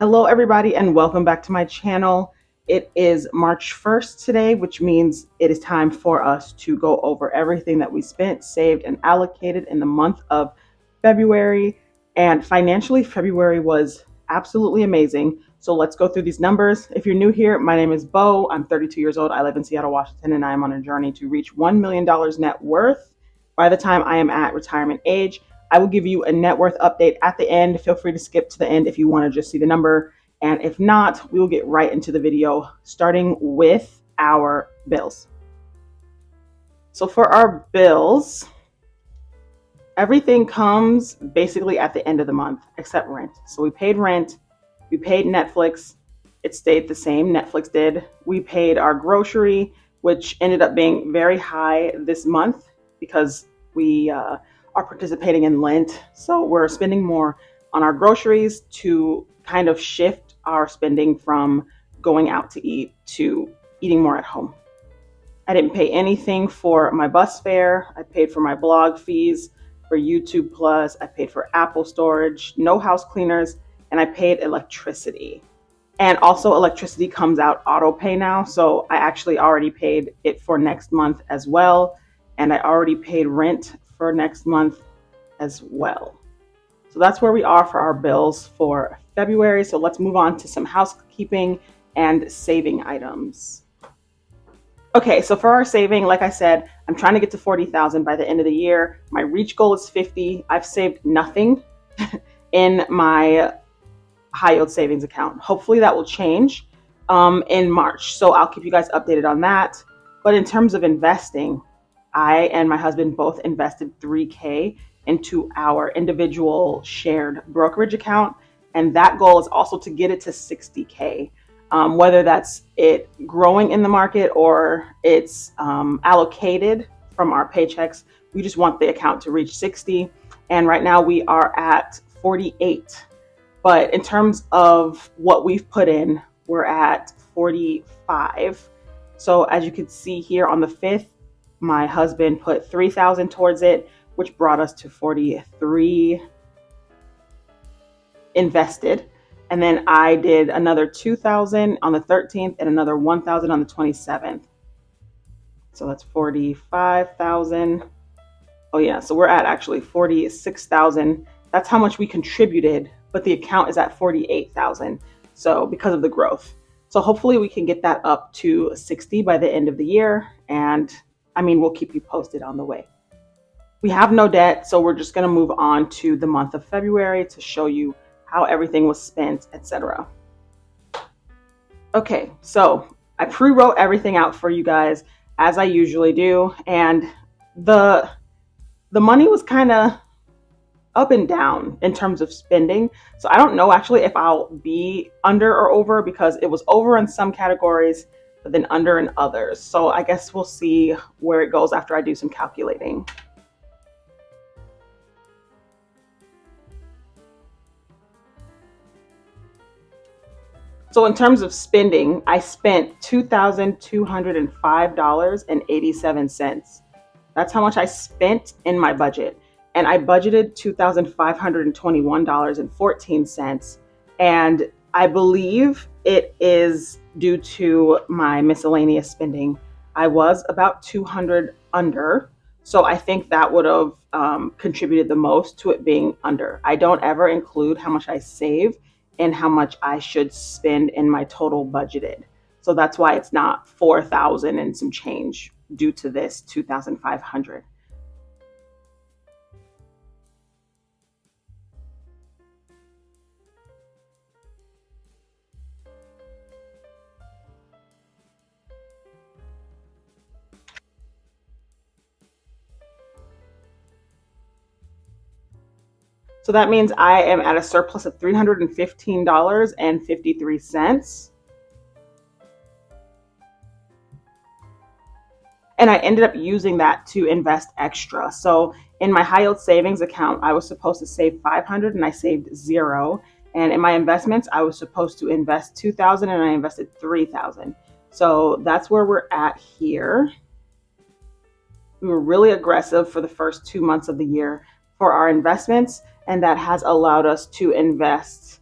Hello, everybody, and welcome back to my channel. It is March 1st today, which means it is time for us to go over everything that we spent, saved, and allocated in the month of February. And financially, February was absolutely amazing. So let's go through these numbers. If you're new here, my name is Bo. I'm 32 years old. I live in Seattle, Washington, and I am on a journey to reach $1 million net worth by the time I am at retirement age. I will give you a net worth update at the end. Feel free to skip to the end if you want to just see the number. And if not, we will get right into the video, starting with our bills. So for our bills, everything comes basically at the end of the month, except rent. So we paid rent, we paid Netflix, it stayed the same, Netflix did. We paid our grocery, which ended up being very high this month because we are participating in Lent. So we're spending more on our groceries to kind of shift our spending from going out to eat to eating more at home. I didn't pay anything for my bus fare. I paid for my blog fees, for YouTube Plus. I paid for Apple storage, no house cleaners, and I paid electricity. And also electricity comes out auto pay now. So I actually already paid it for next month as well. And I already paid rent for next month as well. So that's where we are for our bills for February. So let's move on to some housekeeping and saving items. Okay, so for our saving, like I said, I'm trying to get to 40,000 by the end of the year. My reach goal is 50. I've saved nothing in my high yield savings account. Hopefully that will change in March. So I'll keep you guys updated on that. But in terms of investing, I and my husband both invested $3,000 into our individual shared brokerage account. And that goal is also to get it to $60,000. Whether that's it growing in the market or it's allocated from our paychecks. We just want the account to reach 60. And right now we are at 48. But in terms of what we've put in, we're at 45. So as you can see here on the 5th, my husband put 3,000 towards it, which brought us to 43 invested. And then I did another 2,000 on the 13th and another 1,000 on the 27th. So that's 45,000. Oh yeah, so we're at actually 46,000. That's how much we contributed, but the account is at 48,000. So because of the growth. So hopefully we can get that up to 60 by the end of the year. And I mean, we'll keep you posted on the way. We have no debt, so we're just going to move on to the month of February to show you how everything was spent, etc. Okay, so I pre-wrote everything out for you guys as I usually do, and the money was kind of up and down in terms of spending. So I don't know actually if I'll be under or over because it was over in some categories, but then under in others. So I guess we'll see where it goes after I do some calculating. So in terms of spending, I spent $2,205.87. That's how much I spent in my budget. And I budgeted $2,521.14. And I believe it is due to my miscellaneous spending. I was about 200 under. So I think that would have contributed the most to it being under. I don't ever include how much I save and how much I should spend in my total budgeted. So that's why it's not 4,000 and some change due to this 2,500. So that means I am at a surplus of $315.53. And I ended up using that to invest extra. So in my high yield savings account, I was supposed to save 500 and I saved 0. And in my investments, I was supposed to invest 2,000 and I invested 3,000. So that's where we're at here. We were really aggressive for the first 2 months of the year for our investments, and that has allowed us to invest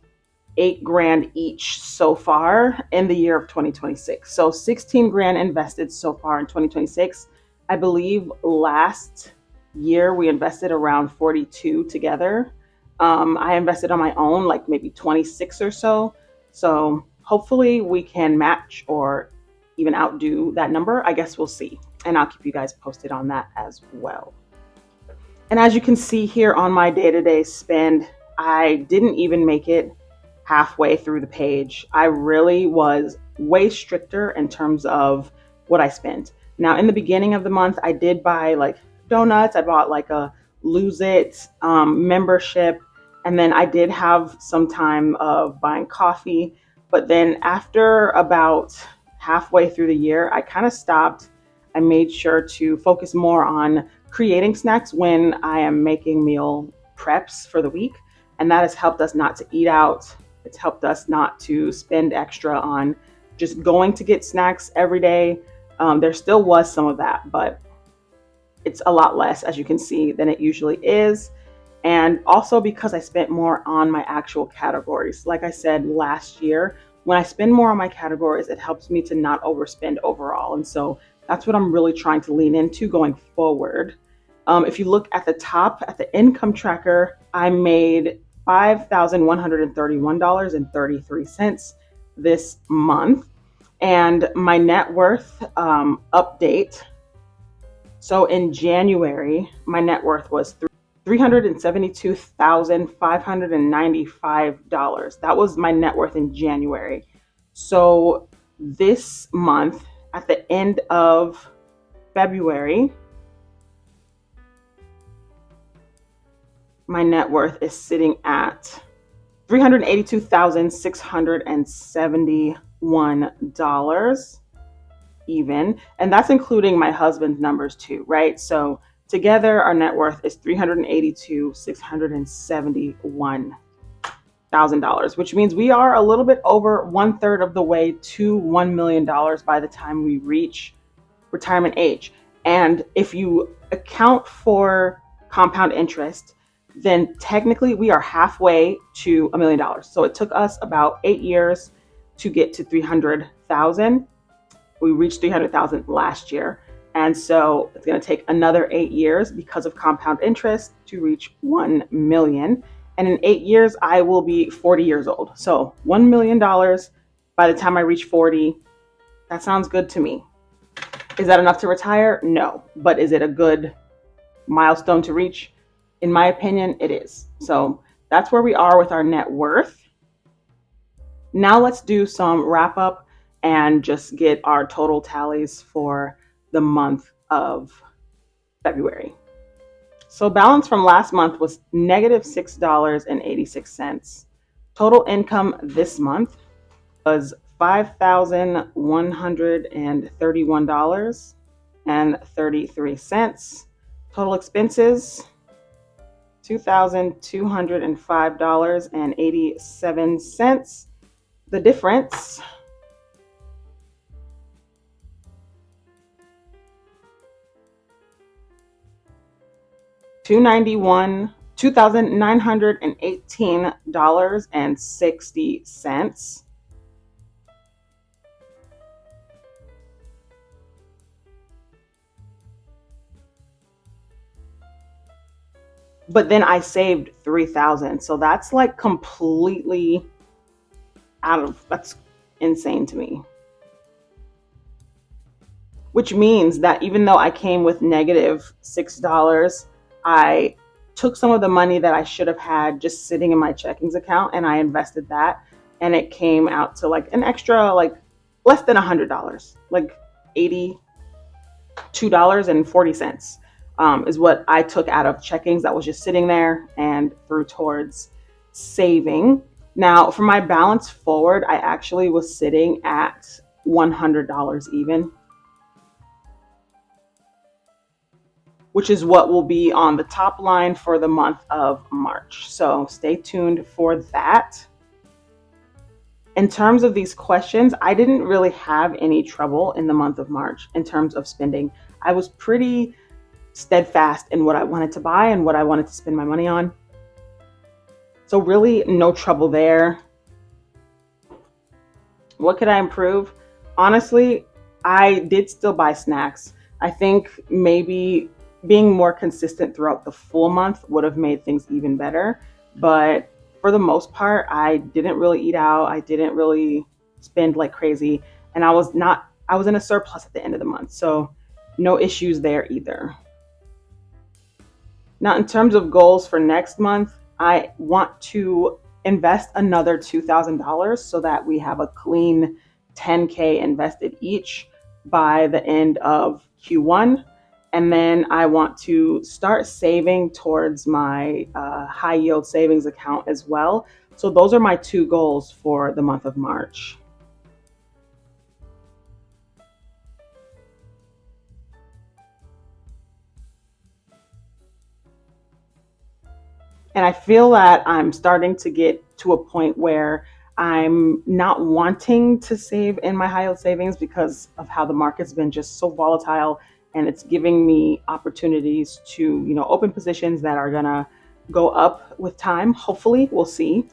8 grand each so far in the year of 2026. So 16 grand invested so far in 2026. I believe last year we invested around 42 together. I invested on my own like maybe 26 or so. So hopefully we can match or even outdo that number. I guess we'll see. And I'll keep you guys posted on that as well. And as you can see here on my day-to-day spend, I didn't even make it halfway through the page. I really was way stricter in terms of what I spent. Now, in the beginning of the month, I did buy like donuts. I bought like a Lose It membership. And then I did have some time of buying coffee. But then after about halfway through the year, I kind of stopped. I made sure to focus more on creating snacks when I am making meal preps for the week. And that has helped us not to eat out. It's helped us not to spend extra on just going to get snacks every day. There still was some of that, but it's a lot less, as you can see, than it usually is. And also because I spent more on my actual categories. Like I said last year, when I spend more on my categories, it helps me to not overspend overall. And so that's what I'm really trying to lean into going forward. If you look at the top, at the income tracker, I made $5,131.33 this month. And my net worth update. So in January, my net worth was $372,595. That was my net worth in January. So this month, at the end of February, my net worth is sitting at $382,671 even. And that's including my husband's numbers too, right? So together our net worth is $382,671,000, which means we are a little bit over 1/3 of the way to $1 million by the time we reach retirement age. And if you account for compound interest, then technically we are halfway to $1 million. So it took us about 8 years to get to 300,000. We reached 300,000 last year. And so it's going to take another 8 years because of compound interest to reach 1 million. And in 8 years, I will be 40 years old. So $1 million by the time I reach 40, that sounds good to me. Is that enough to retire? No. But is it a good milestone to reach? In my opinion, it is. So that's where we are with our net worth. Now let's do some wrap up and just get our total tallies for the month of February. So balance from last month was negative $6.86. Total income this month was $5,131.33. Total expenses, $2,205.87. The difference, $2,918.60. But then I saved 3,000. So that's like completely that's insane to me. Which means that even though I came with negative $6, I took some of the money that I should have had just sitting in my checkings account and I invested that. And it came out to like an extra, like less than $100, like $82.40 is what I took out of checkings that was just sitting there and threw towards saving. Now, for my balance forward, I actually was sitting at $100 even, which is what will be on the top line for the month of March. So stay tuned for that. In terms of these questions, I didn't really have any trouble in the month of March in terms of spending. I was pretty steadfast in what I wanted to buy and what I wanted to spend my money on. So really no trouble there. What could I improve? Honestly, I did still buy snacks. I think maybe being more consistent throughout the full month would have made things even better. But for the most part, I didn't really eat out. I didn't really spend like crazy. And I was in a surplus at the end of the month. So no issues there either. Now, in terms of goals for next month, I want to invest another $2,000 so that we have a clean 10K invested each by the end of Q1. And then I want to start saving towards my high yield savings account as well. So those are my two goals for the month of March. And I feel that I'm starting to get to a point where I'm not wanting to save in my high yield savings because of how the market's been just so volatile, and it's giving me opportunities to, open positions that are gonna go up with time. Hopefully, we'll see.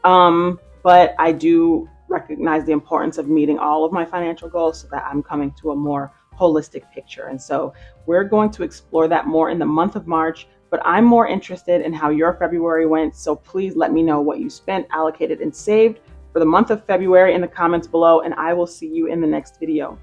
But I do recognize the importance of meeting all of my financial goals so that I'm coming to a more holistic picture. And so we're going to explore that more in the month of March. But I'm more interested in how your February went. So please let me know what you spent, allocated, and saved for the month of February in the comments below. And I will see you in the next video.